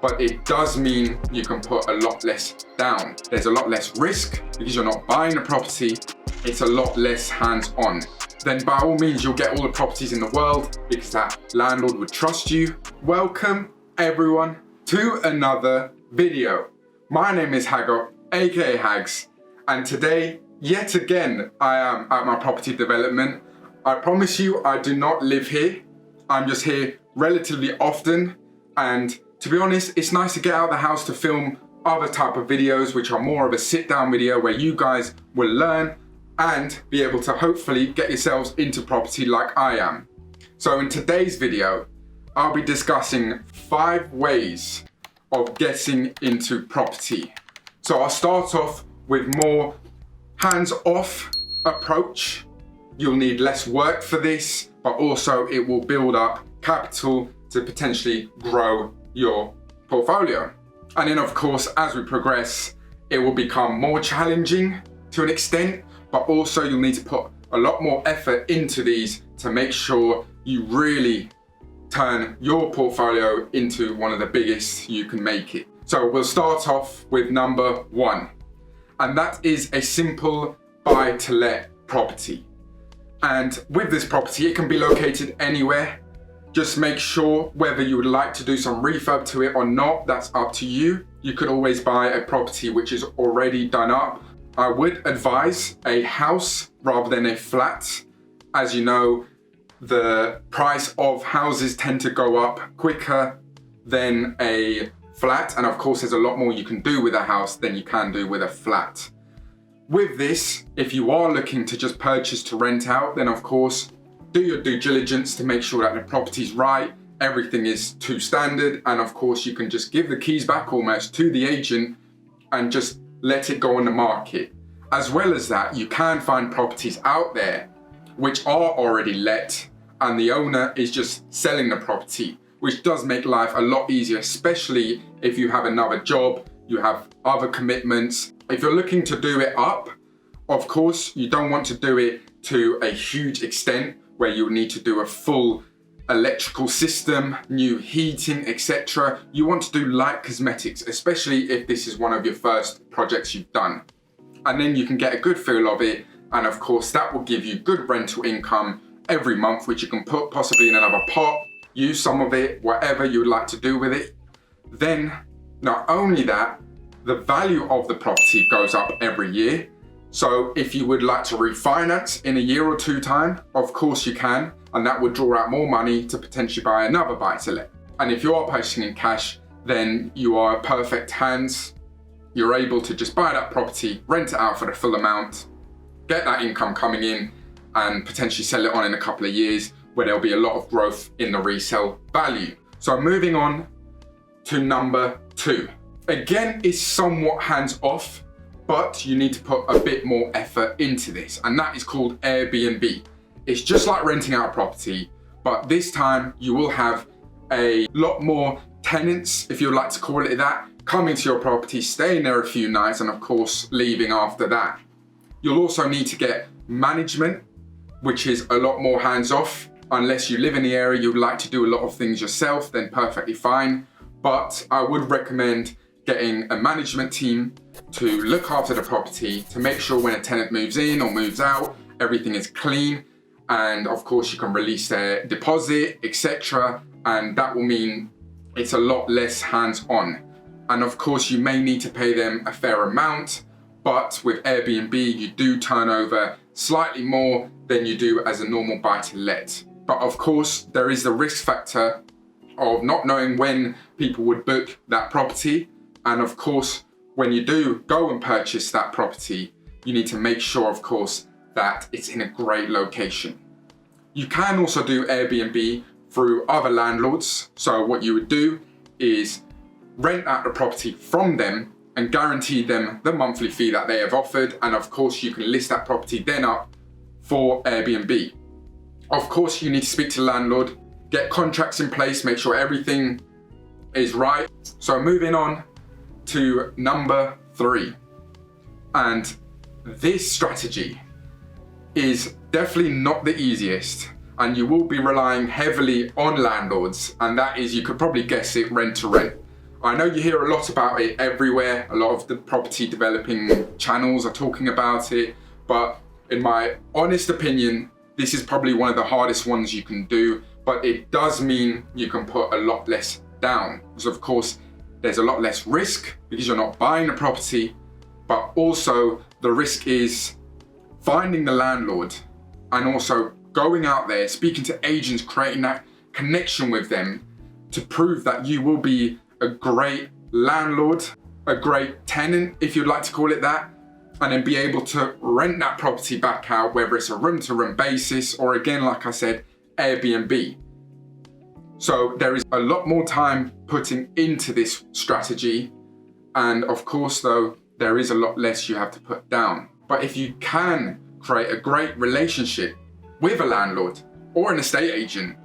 but it does mean you can put a lot less down. There's a lot less risk because you're not buying a property. It's a lot less hands-on. Then by all means, you'll get all the properties in the world because that landlord would trust you. Welcome everyone to another video. My name is Haggart, aka Hags, and today, yet again, I am at my property development. I promise you, I do not live here. I'm just here relatively often, and to be honest, it's nice to get out of the house to film other type of videos, which are more of a sit-down video where you guys will learn and be able to hopefully get yourselves into property like I am. So in today's video, I'll be discussing 5 ways of getting into property. So I'll start off with more hands-off approach. You'll need less work for this, but also it will build up capital to potentially grow your portfolio. And then of course, as we progress, it will become more challenging to an extent, but also you'll need to put a lot more effort into these to make sure you really turn your portfolio into one of the biggest you can make it. So we'll start off with number 1, and that is a simple buy to let property. And with this property, it can be located anywhere. Just make sure whether you would like to do some refurb to it or not, that's up to you. You could always buy a property which is already done up. I would advise a house rather than a flat. As you know, the price of houses tend to go up quicker than a flat. And of course, there's a lot more you can do with a house than you can do with a flat. With this, if you are looking to just purchase to rent out, then of course, do your due diligence to make sure that the property's right, everything is to standard, and of course you can just give the keys back almost to the agent and just let it go on the market. As well as that, you can find properties out there which are already let and the owner is just selling the property, which does make life a lot easier, especially if you have another job, you have other commitments. If you're looking to do it up, of course, you don't want to do it to a huge extent where you need to do a full electrical system, new heating, etc. You want to do light cosmetics, especially if this is one of your first projects you've done. And then you can get a good feel of it. And of course, that will give you good rental income every month, which you can put possibly in another pot, use some of it, whatever you would like to do with it. Then, not only that, the value of the property goes up every year. So if you would like to refinance in a year or 2 time, of course you can, and that would draw out more money to potentially buy another buy-to-let. And if you are purchasing in cash, then you are perfect hands. You're able to just buy that property, rent it out for the full amount, get that income coming in, and potentially sell it on in a couple of years where there'll be a lot of growth in the resale value. So moving on to number 2. Again, it's somewhat hands-off, but you need to put a bit more effort into this, and that is called Airbnb. It's just like renting out a property, but this time you will have a lot more tenants, if you would like to call it that, coming to your property, staying there a few nights, and of course leaving after that. You'll also need to get management, which is a lot more hands-off. Unless you live in the area, you'd like to do a lot of things yourself, then perfectly fine. But I would recommend getting a management team to look after the property, to make sure when a tenant moves in or moves out, everything is clean. And of course you can release their deposit, etc. And that will mean it's a lot less hands-on. And of course you may need to pay them a fair amount, but with Airbnb, you do turn over slightly more than you do as a normal buy-to-let. But of course, there is the risk factor of not knowing when people would book that property. And of course, when you do go and purchase that property, you need to make sure, of course, that it's in a great location. You can also do Airbnb through other landlords. So what you would do is rent out the property from them and guarantee them the monthly fee that they have offered. And of course, you can list that property then up for Airbnb. Of course, you need to speak to the landlord, get contracts in place, make sure everything is right. So moving on to number 3. And this strategy is definitely not the easiest, and you will be relying heavily on landlords, and that is, you could probably guess it, rent to rent. I know you hear a lot about it everywhere. A lot of the property developing channels are talking about it, but in my honest opinion, this is probably one of the hardest ones you can do, but it does mean you can put a lot less down. Because of course, there's a lot less risk because you're not buying a property, but also the risk is finding the landlord and also going out there, speaking to agents, creating that connection with them to prove that you will be a great landlord, a great tenant, if you'd like to call it that, and then be able to rent that property back out, whether it's a room-to-room basis or, again, like I said, Airbnb. So there is a lot more time putting into this strategy, and of course though, there is a lot less you have to put down. But if you can create a great relationship with a landlord or an estate agent,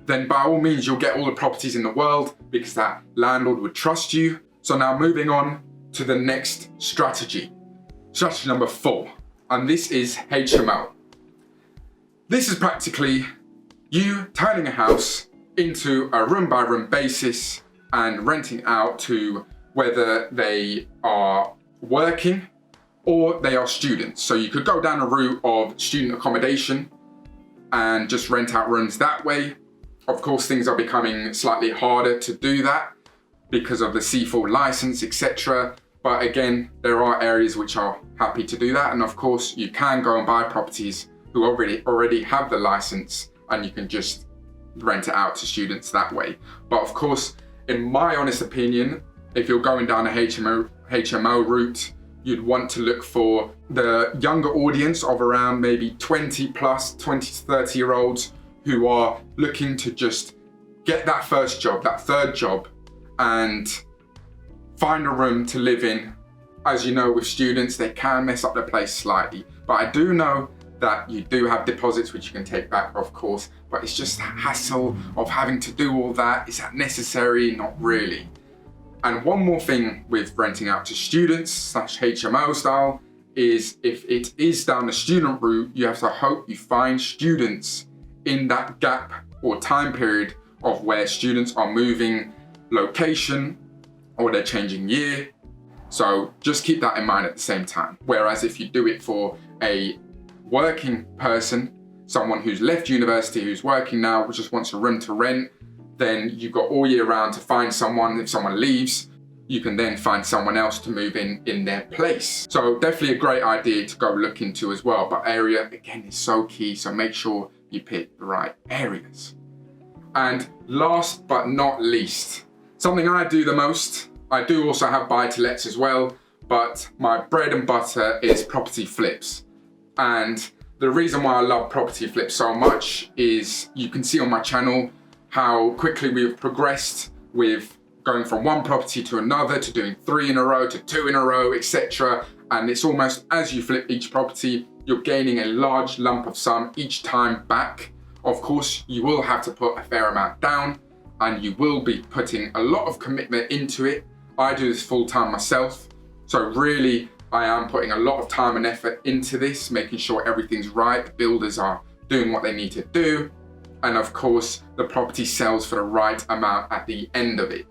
then by all means you'll get all the properties in the world because that landlord would trust you. So now moving on to the next strategy. Strategy number 4, and this is HMO. This is practically you turning a house into a room by room basis and renting out to whether they are working or they are students. So you could go down a route of student accommodation and just rent out rooms that way. Of course, things are becoming slightly harder to do that because of the C4 license, etc. But again, there are areas which are happy to do that. And of course, you can go and buy properties who already have the license and you can just rent it out to students that way. But of course, in my honest opinion, if you're going down a HMO route, you'd want to look for the younger audience of around maybe 20 plus, 20 to 30 year olds who are looking to just get that first job, that third job, and find a room to live in. As you know, with students, they can mess up their place slightly, but I do know that you do have deposits which you can take back, of course, but it's just the hassle of having to do all that. Is that necessary? Not really. And one more thing with renting out to students / HMO style is if it is down the student route, you have to hope you find students in that gap or time period of where students are moving location or they're changing year. So just keep that in mind at the same time. Whereas if you do it for a working person, someone who's left university, who's working now, who just wants a room to rent, then you've got all year round to find someone. If someone leaves, you can then find someone else to move in their place. So definitely a great idea to go look into as well. But area, again, is so key. So make sure you pick the right areas. And last but not least, something I do the most, I do also have buy-to-lets as well, but my bread and butter is property flips. And the reason why I love property flips so much is you can see on my channel how quickly we've progressed with going from one property to another, to doing 3 in a row, to 2 in a row, etc. And it's almost as you flip each property, you're gaining a large lump of sum each time back. Of course, you will have to put a fair amount down and you will be putting a lot of commitment into it. I do this full time myself. So really, I am putting a lot of time and effort into this, making sure everything's right, the builders are doing what they need to do. And of course, the property sells for the right amount at the end of it.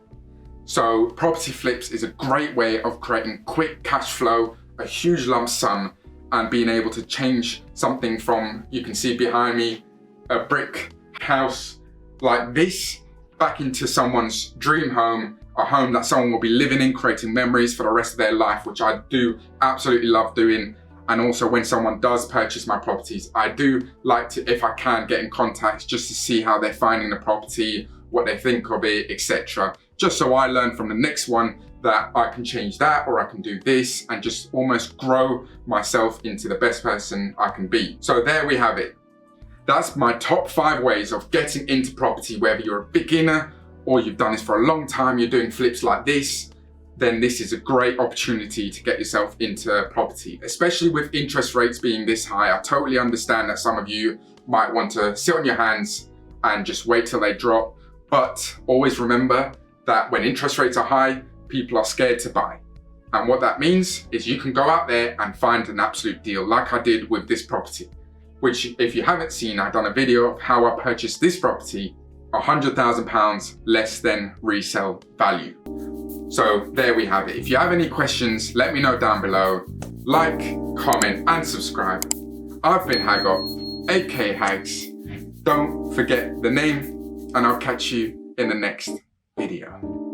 So property flips is a great way of creating quick cash flow, a huge lump sum, and being able to change something from, you can see behind me, a brick house like this, back into someone's dream home, a home that someone will be living in, creating memories for the rest of their life, which I do absolutely love doing. And also when someone does purchase my properties, I do like to, if I can, get in contact just to see how they're finding the property, what they think of it, etc. Just so I learn from the next one that I can change that or I can do this and just almost grow myself into the best person I can be. So there we have it. That's my top 5 ways of getting into property, whether you're a beginner or you've done this for a long time, you're doing flips like this, then this is a great opportunity to get yourself into property, especially with interest rates being this high. I totally understand that some of you might want to sit on your hands and just wait till they drop, but always remember that when interest rates are high, people are scared to buy. And what that means is you can go out there and find an absolute deal like I did with this property, which if you haven't seen, I've done a video of how I purchased this property, £100,000 less than resale value. So there we have it. If you have any questions, let me know down below. Like, comment, and subscribe. I've been Hagop, aka Hags. Don't forget the name, and I'll catch you in the next video.